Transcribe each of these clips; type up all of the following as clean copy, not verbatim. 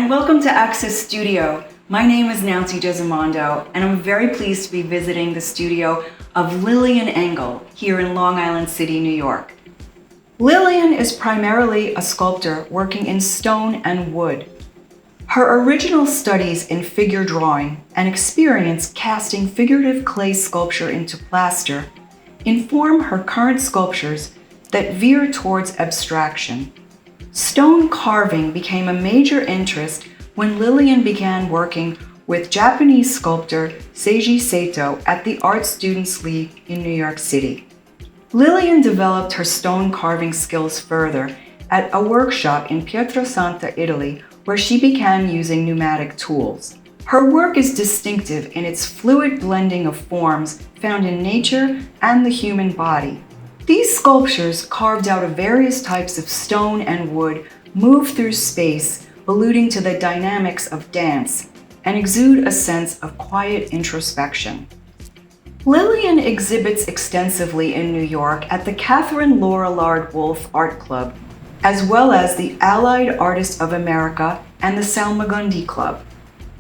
and welcome to Access Studio. My name is Nancy Gesimondo, and I'm very pleased to be visiting the studio of Lilian Engel here in Long Island City, New York. Lilian is primarily a sculptor working in stone and wood. Her original studies in figure drawing and experience casting figurative clay sculpture into plaster inform her current sculptures that veer towards abstraction. Stone carving became a major interest when Lilian began working with Japanese sculptor Seiji Sato at the Art Students League in New York City. Lilian developed her stone carving skills further at a workshop in Pietrasanta, Italy, where she began using pneumatic tools. Her work is distinctive in its fluid blending of forms found in nature and the human body. These sculptures, carved out of various types of stone and wood, move through space, alluding to the dynamics of dance, and exude a sense of quiet introspection. Lilian exhibits extensively in New York at the Catherine Lorillard Wolfe Art Club, as well as the Allied Artists of America and the Salmagundi Club.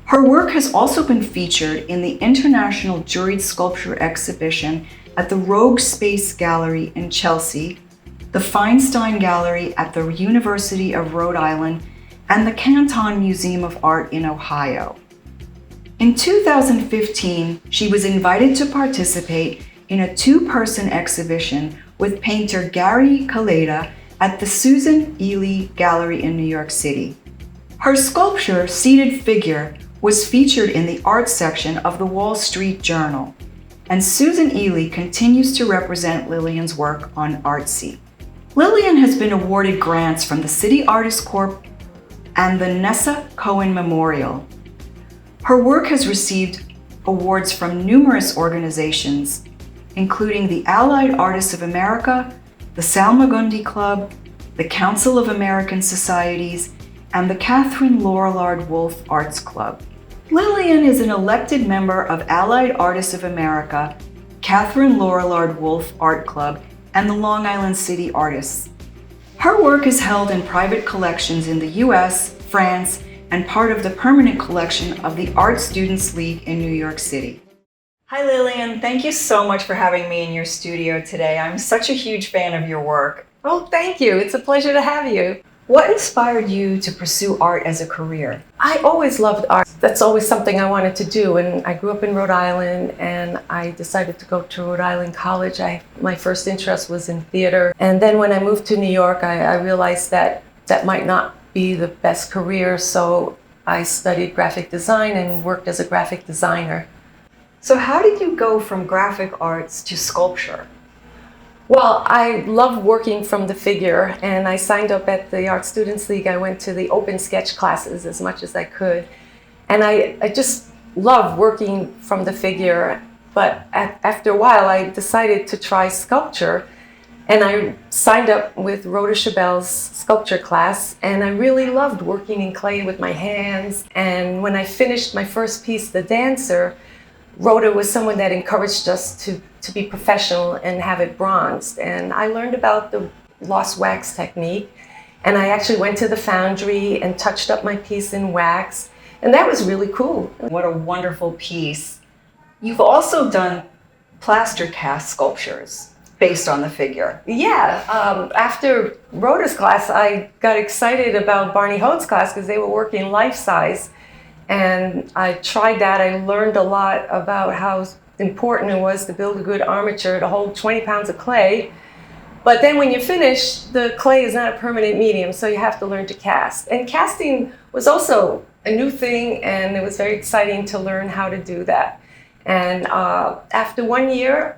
Her work has also been featured in the International Juried Sculpture Exhibition at the Rogue Space Gallery in Chelsea, the Feinstein Gallery at the University of Rhode Island, and the Canton Museum of Art in Ohio. In 2015, she was invited to participate in a two-person exhibition with painter Gary Kaleda at the Susan Ely Gallery in New York City. Her sculpture, Seated Figure, was featured in the art section of the Wall Street Journal, and Susan Ely continues to represent Lilian's work on Artsy. Lilian has been awarded grants from the City Artists Corp and the Nessa Cohen Memorial. Her work has received awards from numerous organizations, including the Allied Artists of America, the Salmagundi Club, the Council of American Societies, and the Catherine Lorillard Wolfe Arts Club. Lilian is an elected member of Allied Artists of America, Catherine Lorillard Wolfe Art Club, and the Long Island City Artists. Her work is held in private collections in the US, France, and part of the permanent collection of the Art Students League in New York City. Hi Lilian, thank you so much for having me in your studio today. I'm such a huge fan of your work. Oh, thank you. It's a pleasure to have you. What inspired you to pursue art as a career? I always loved art. That's always something I wanted to do. And I grew up in Rhode Island and I decided to go to Rhode Island College. My first interest was in theater. And then when I moved to New York, I realized that might not be the best career. So I studied graphic design and worked as a graphic designer. So how did you go from graphic arts to sculpture? Well, I love working from the figure, and I signed up at the Art Students League. I went to the open sketch classes as much as I could. And I just love working from the figure. But after a while, I decided to try sculpture. And I signed up with Rhoda Chabel's sculpture class. And I really loved working in clay with my hands. And when I finished my first piece, The Dancer, Rhoda was someone that encouraged us to be professional and have it bronzed. And I learned about the lost wax technique. And I actually went to the foundry and touched up my piece in wax. And that was really cool. What a wonderful piece. You've also done plaster cast sculptures based on the figure. Yeah, after Rhoda's class, I got excited about Barney Hode's class because they were working life size. And I tried that. I learned a lot about how important it was to build a good armature to hold 20 pounds of clay. But then when you finish, the clay is not a permanent medium, so you have to learn to cast. And casting was also a new thing, and it was very exciting to learn how to do that. And after 1 year,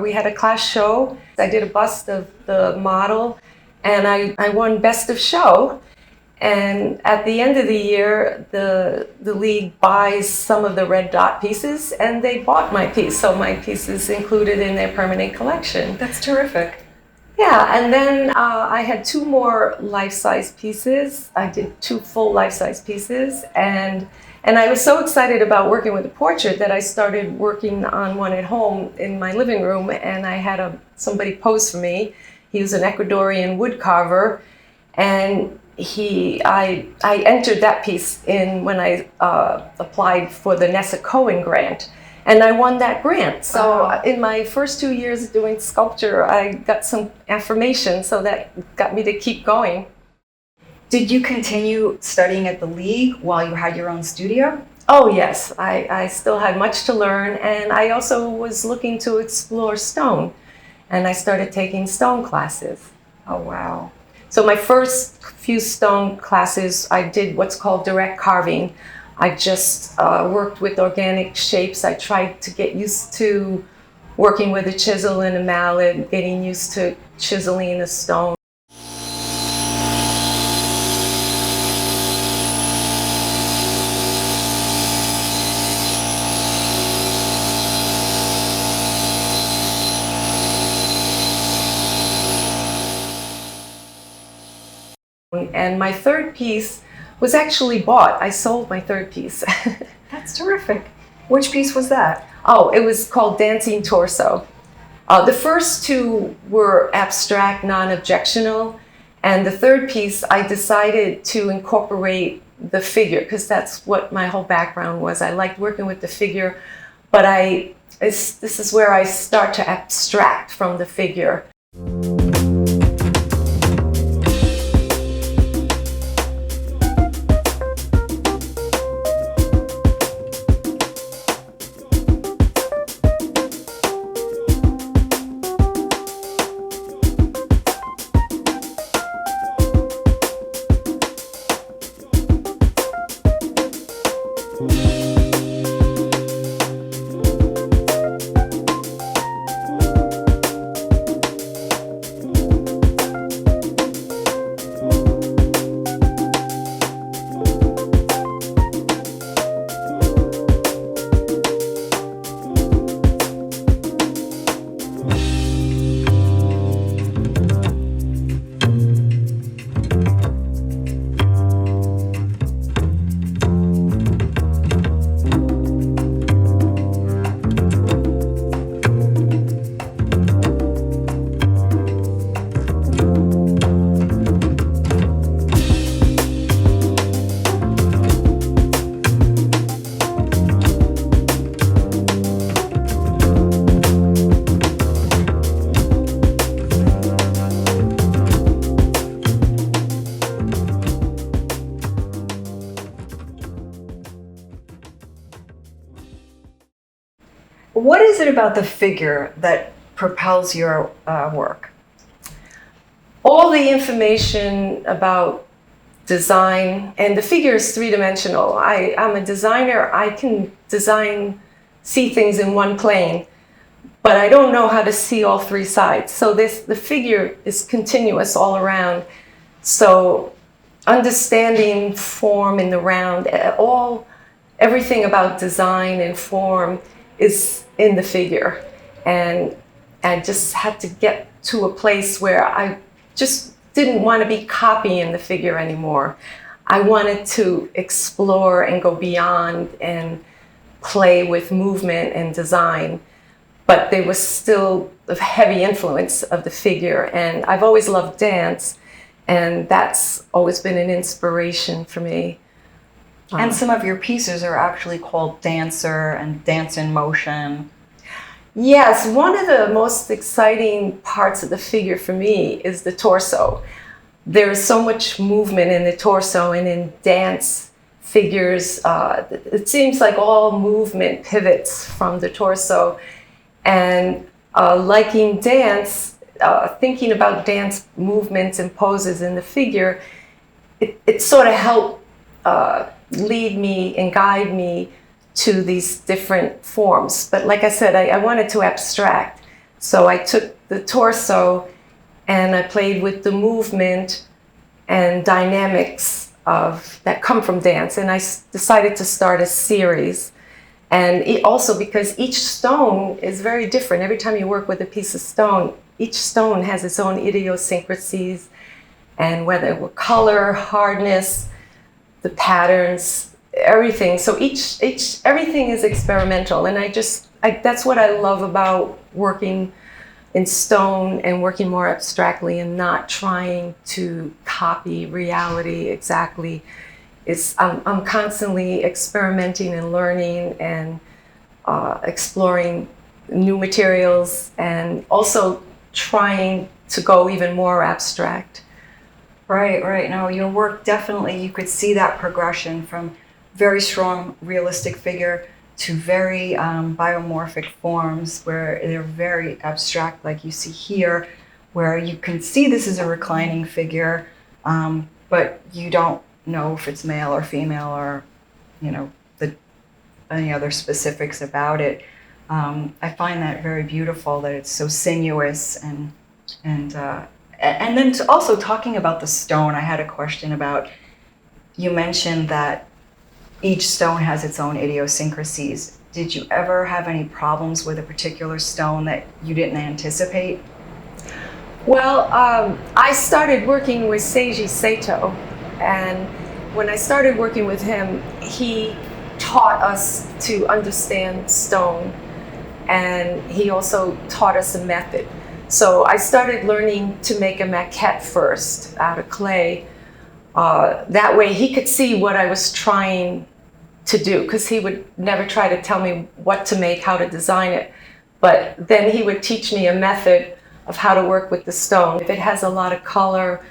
we had a class show. I did a bust of the model, and I won Best of Show. And at the end of the year, the league buys some of the red dot pieces, and they bought my piece. So my piece is included in their permanent collection. That's terrific. Yeah, and then I had two more life-size pieces. I did two full life-size pieces, and I was so excited about working with a portrait that I started working on one at home in my living room, and I had somebody pose for me. He was an Ecuadorian wood carver, and I entered that piece in when I applied for the Nessa Cohen grant, and I won that grant. So Wow. in my first 2 years doing sculpture, I got some affirmation, so that got me to keep going. Did you continue studying at the League while you had your own studio? Oh yes, I still had much to learn, and I also was looking to explore stone, and I started taking stone classes. Oh, wow. So my first few stone classes, I did what's called direct carving. I just worked with organic shapes. I tried to get used to working with a chisel and a mallet, getting used to chiseling a stone. And my third piece was actually bought. I sold my third piece. That's terrific. Which piece was that? Oh, it was called Dancing Torso. The first two were abstract, non-objectional, and the third piece I decided to incorporate the figure, because that's what my whole background was. I liked working with the figure, but this is where I start to abstract from the figure. What is it about the figure that propels your work? All the information about design, and the figure is three-dimensional. I'm a designer. I can see things in one plane, but I don't know how to see all three sides. So the figure is continuous all around. So understanding form in the round, everything about design and form is in the figure. And I just had to get to a place where I just didn't want to be copying the figure anymore. I wanted to explore and go beyond and play with movement and design, but there was still a heavy influence of the figure. And I've always loved dance, and that's always been an inspiration for me. And some of your pieces are actually called Dancer and Dance in Motion. Yes, one of the most exciting parts of the figure for me is the torso. There's so much movement in the torso, and in dance figures, it seems like all movement pivots from the torso. And liking dance, thinking about dance movements and poses in the figure, it sort of helped lead me and guide me to these different forms. But like I said, I wanted to abstract. So I took the torso and I played with the movement and dynamics that come from dance. And I decided to start a series. And also because each stone is very different. Every time you work with a piece of stone, each stone has its own idiosyncrasies, and whether it were color, hardness, the patterns, everything. So everything is experimental, and that's what I love about working in stone and working more abstractly and not trying to copy reality exactly. I'm constantly experimenting and learning and exploring new materials and also trying to go even more abstract. Right, right. No, your work definitely, you could see that progression from very strong realistic figure to very biomorphic forms where they're very abstract, like you see here, where you can see this is a reclining figure, but you don't know if it's male or female or, you know, any other specifics about it. I find that very beautiful that it's so sinuous and then also talking about the stone, I had a question about, you mentioned that each stone has its own idiosyncrasies. Did you ever have any problems with a particular stone that you didn't anticipate? Well, I started working with Seiji Sato, and when I started working with him, he taught us to understand stone, and he also taught us a method. So I started learning to make a maquette first out of clay. That way he could see what I was trying to do, because he would never try to tell me what to make, how to design it. But then he would teach me a method of how to work with the stone. If it has a lot of color,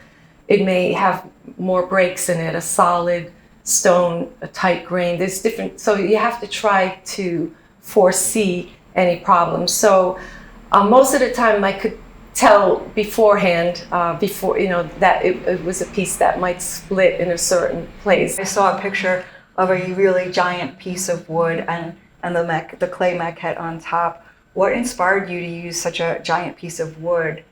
it may have more breaks in it, a solid stone, a tight grain. There's different, so you have to try to foresee any problems. So most of the time I could tell beforehand, before, that it was a piece that might split in a certain place. I saw a picture of a really giant piece of wood and the clay maquette on top. What inspired you to use such a giant piece of wood?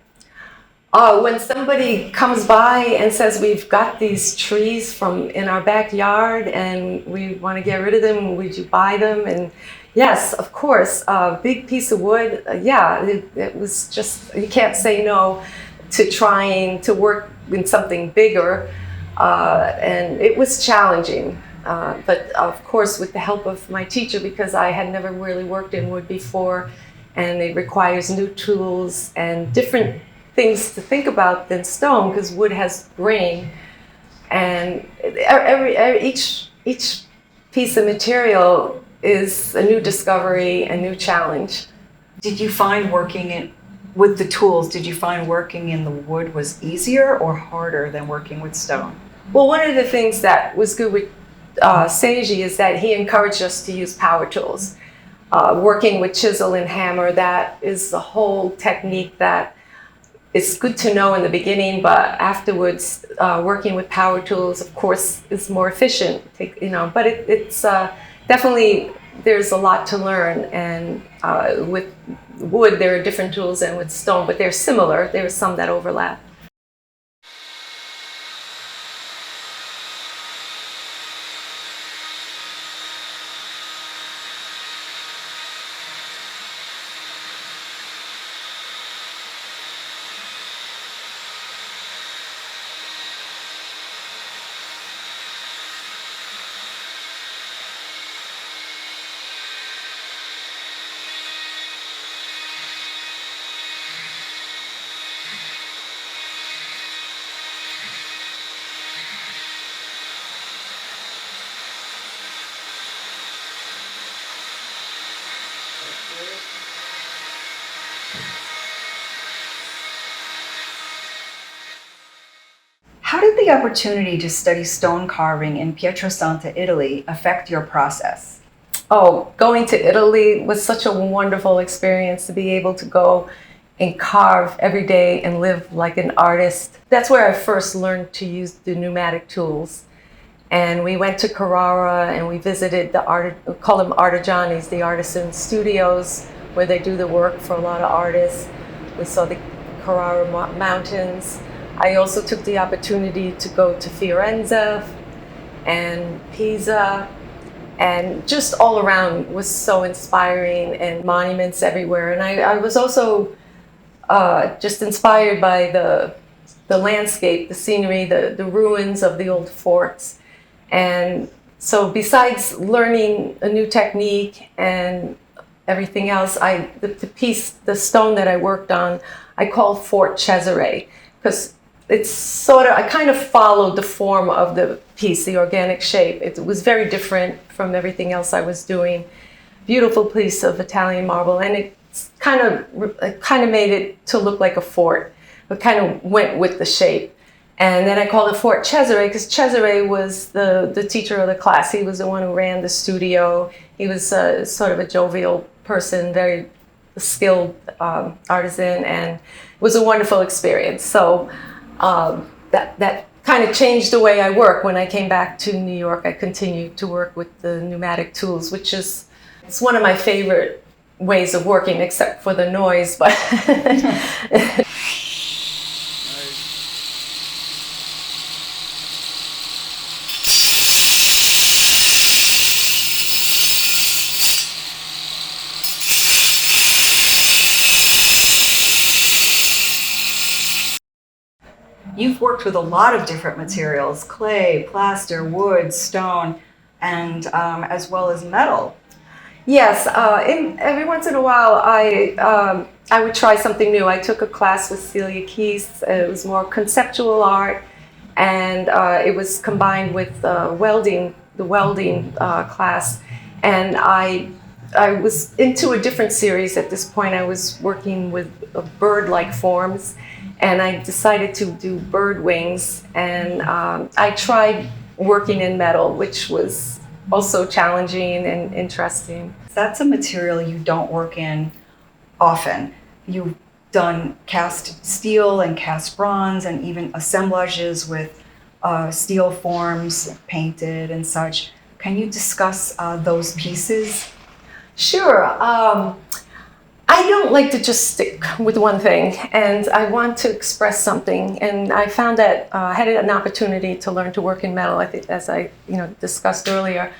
When somebody comes by and says, we've got these trees from in our backyard and we want to get rid of them, would you buy them? And yes, of course, a big piece of wood. It was just, you can't say no to trying to work in something bigger. And it was challenging. But of course, with the help of my teacher, because I had never really worked in wood before, and it requires new tools and different things to think about than stone, because wood has grain, and each piece of material is a new discovery, a new challenge. Did you find with the tools, did you find working in the wood was easier or harder than working with stone? Well, one of the things that was good with Seiji is that he encouraged us to use power tools. Working with chisel and hammer, that is the whole technique that it's good to know in the beginning, but afterwards, working with power tools, of course, is more efficient. But it's definitely, there's a lot to learn. And with wood, there are different tools than with stone, but they're similar. There are some that overlap. How did the opportunity to study stone carving in Pietrasanta, Italy affect your process? Oh, going to Italy was such a wonderful experience, to be able to go and carve every day and live like an artist. That's where I first learned to use the pneumatic tools. And we went to Carrara and we visited we call them artigianis, the artisan studios, where they do the work for a lot of artists. We saw the Carrara Mountains. I also took the opportunity to go to Firenze and Pisa, and just all around was so inspiring, and monuments everywhere. And I was also just inspired by the landscape, the scenery, the ruins of the old forts. And so besides learning a new technique and everything else, the stone that I worked on, I called Fort Cesare, because it's sort of, I kind of followed the form of the piece, the organic shape. It was very different from everything else I was doing. Beautiful piece of Italian marble, and it kind of made it to look like a fort. It kind of went with the shape. And then I called it Fort Cesare because Cesare was the teacher of the class. He was the one who ran the studio. He was sort of a jovial person, very skilled artisan, and it was a wonderful experience. So that kind of changed the way I work. When I came back to New York, I continued to work with the pneumatic tools, which is, it's one of my favorite ways of working, except for the noise. But You've worked with a lot of different materials: clay, plaster, wood, stone, and as well as metal. yes, every once in a while, I would try something new. I took a class with Celia Keys. It was more conceptual art, and it was combined with welding, the welding class. And I was into a different series at this point. I was working with bird-like forms, and I decided to do bird wings. And I tried working in metal, which was also challenging and interesting. That's a material you don't work in often. You've done cast steel and cast bronze and even assemblages with steel forms painted and such. Can you discuss those pieces? Sure. I don't like to just stick with one thing, and I want to express something. And I found that I had an opportunity to learn to work in metal, I think, as I discussed earlier.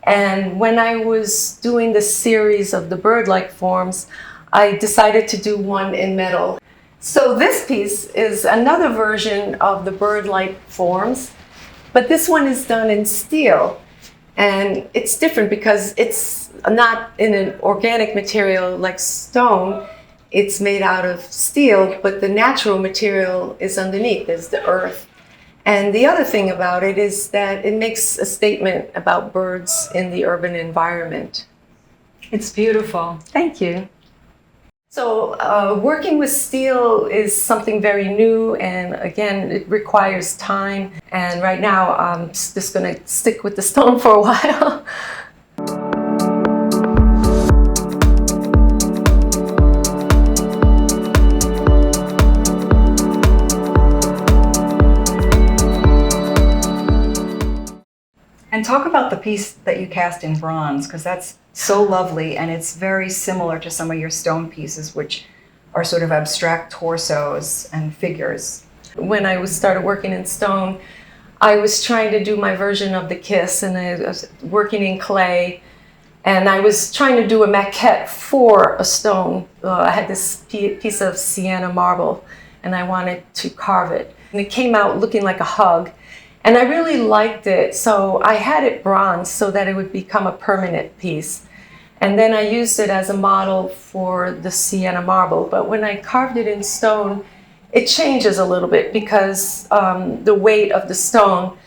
And when I was doing the series of the bird-like forms, I decided to do one in metal. So this piece is another version of the bird-like forms, but this one is done in steel. And it's different because it's not in an organic material like stone. It's made out of steel, but the natural material is underneath. There's the earth. And the other thing about it is that it makes a statement about birds in the urban environment. It's beautiful. Thank you. So working with steel is something very new, and again, it requires time. And right now, I'm just going to stick with the stone for a while. And talk about the piece that you cast in bronze, because that's so lovely, and it's very similar to some of your stone pieces, which are sort of abstract torsos and figures. When I started working in stone, I was trying to do my version of the kiss, and I was working in clay, and I was trying to do a maquette for a stone. I had this piece of sienna marble, and I wanted to carve it. And it came out looking like a hug. And I really liked it, so I had it bronze so that it would become a permanent piece. And then I used it as a model for the sienna marble. But when I carved it in stone, it changes a little bit because the weight of the stone,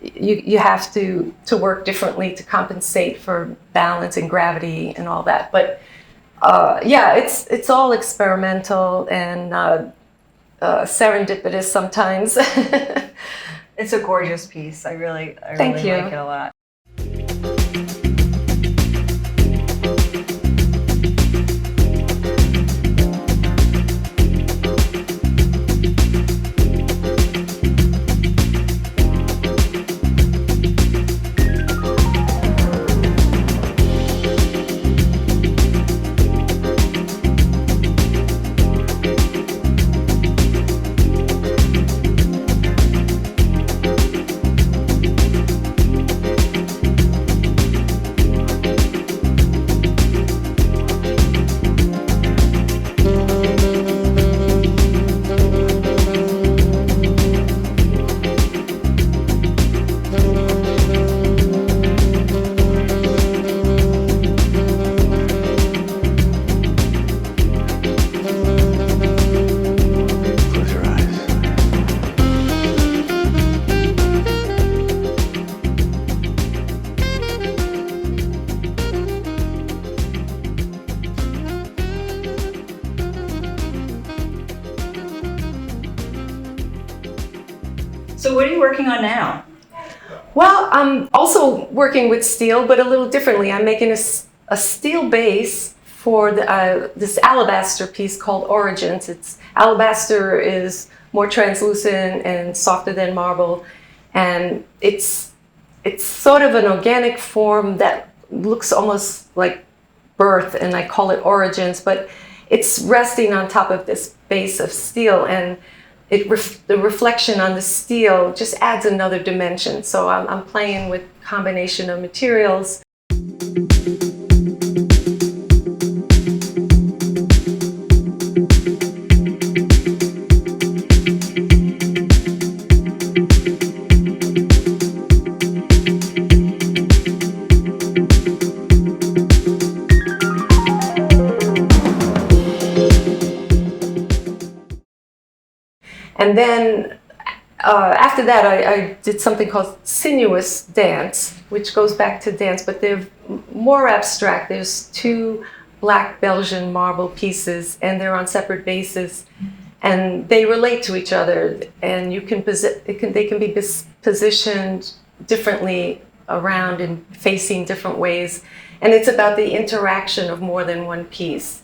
you have to work differently to compensate for balance and gravity and all that. But yeah, it's all experimental and serendipitous sometimes. It's a gorgeous piece. I really Thank you. like it a lot. what are you working on now? Well, I'm also working with steel, but a little differently. I'm making a steel base for this alabaster piece called Origins. Alabaster is more translucent and softer than marble, and it's sort of an organic form that looks almost like birth, and I call it Origins, but it's resting on top of this base of steel, and the reflection on the steel just adds another dimension. So I'm playing with combination of materials. And then after that, I did something called sinuous dance, which goes back to dance, but they're more abstract. There's two black Belgian marble pieces, and they're on separate bases, and they relate to each other. And you can they can be positioned differently around and facing different ways. And it's about the interaction of more than one piece.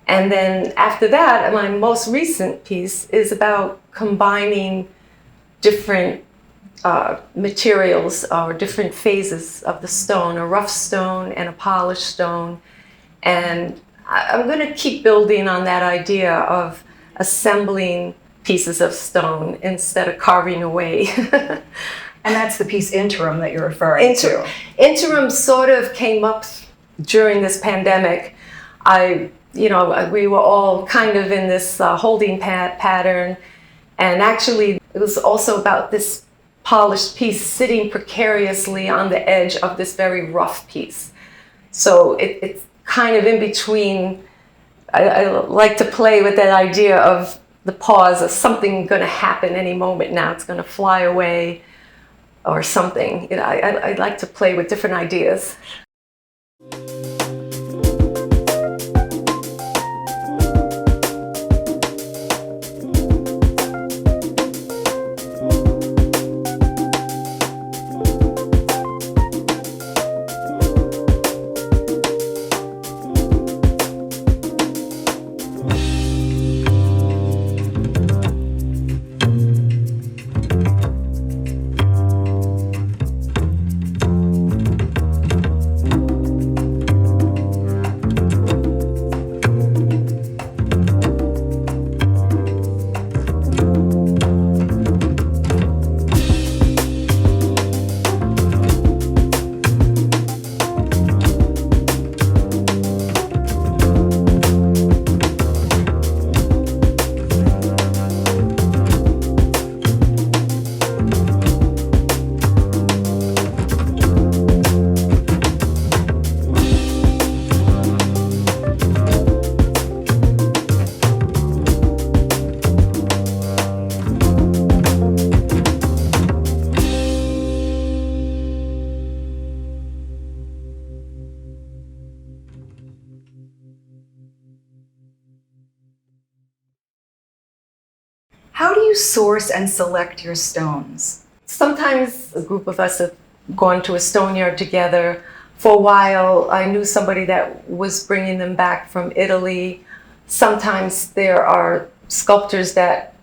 And then after that, my most recent piece is about combining different materials or different phases of the stone, a rough stone and a polished stone. And I'm going to keep building on that idea of assembling pieces of stone instead of carving away. And that's the piece Interim that you're referring to. Interim sort of came up during this pandemic. We were all kind of in this holding pattern, and actually it was also about this polished piece sitting precariously on the edge of this very rough piece. So it's kind of in between. I like to play with that idea of the pause of something going to happen any moment now. It's going to fly away or something. I like to play with different ideas. How do you source and select your stones? Sometimes a group of us have gone to a stone yard together. For a while, I knew somebody that was bringing them back from Italy. Sometimes there are sculptors that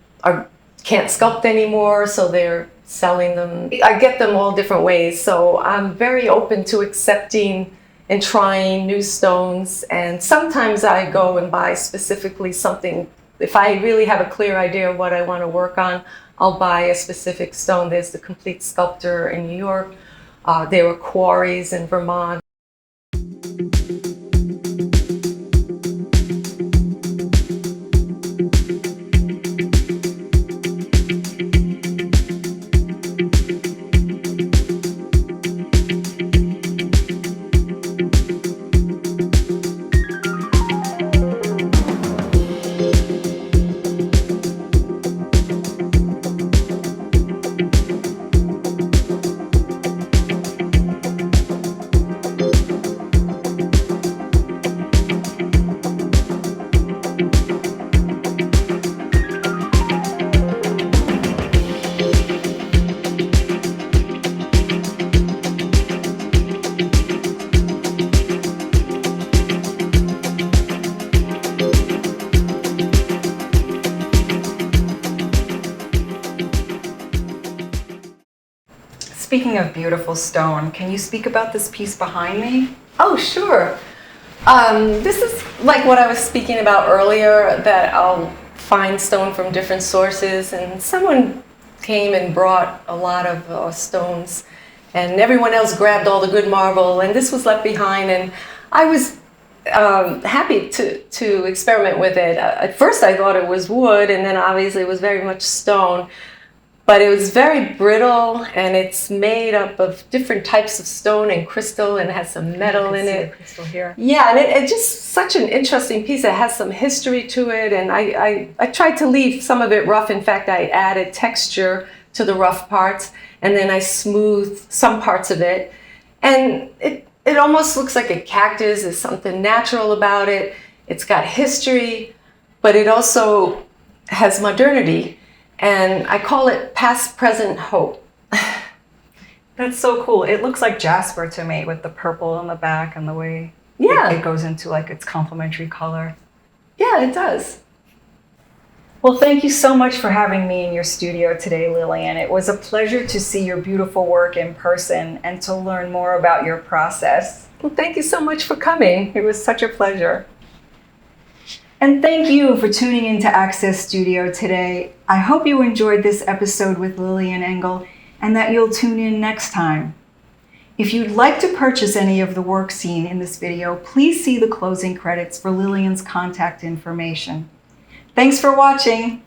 can't sculpt anymore, so they're selling them. I get them all different ways, so I'm very open to accepting and trying new stones. And sometimes I go and buy specifically something. If I really have a clear idea of what I want to work on, I'll buy a specific stone. There's the Complete Sculptor in New York. There were quarries in Vermont. Speaking of beautiful stone, can you speak about this piece behind me? Oh, sure. This is like what I was speaking about earlier, that I'll find stone from different sources, and someone came and brought a lot of stones, and everyone else grabbed all the good marble, and this was left behind, and I was happy to experiment with it. At first I thought it was wood, and then obviously it was very much stone. But it was very brittle, and it's made up of different types of stone and crystal, and it has some metal in it. Crystal here. Yeah, and it's just such an interesting piece. It has some history to it, and I tried to leave some of it rough. In fact, I added texture to the rough parts, and then I smoothed some parts of it. And it almost looks like a cactus. There's something natural about it. It's got history, but it also has modernity. And I call it past, present, hope. That's so cool. It looks like jasper to me with the purple on the back and the way it goes into like its complementary color. Yeah, it does. Well, thank you so much for having me in your studio today, Lilian. It was a pleasure to see your beautiful work in person and to learn more about your process. Well, thank you so much for coming. It was such a pleasure. And thank you for tuning into Access Studio today. I hope you enjoyed this episode with Lilian Engel and that you'll tune in next time. If you'd like to purchase any of the work seen in this video, please see the closing credits for Lilian's contact information. Thanks for watching.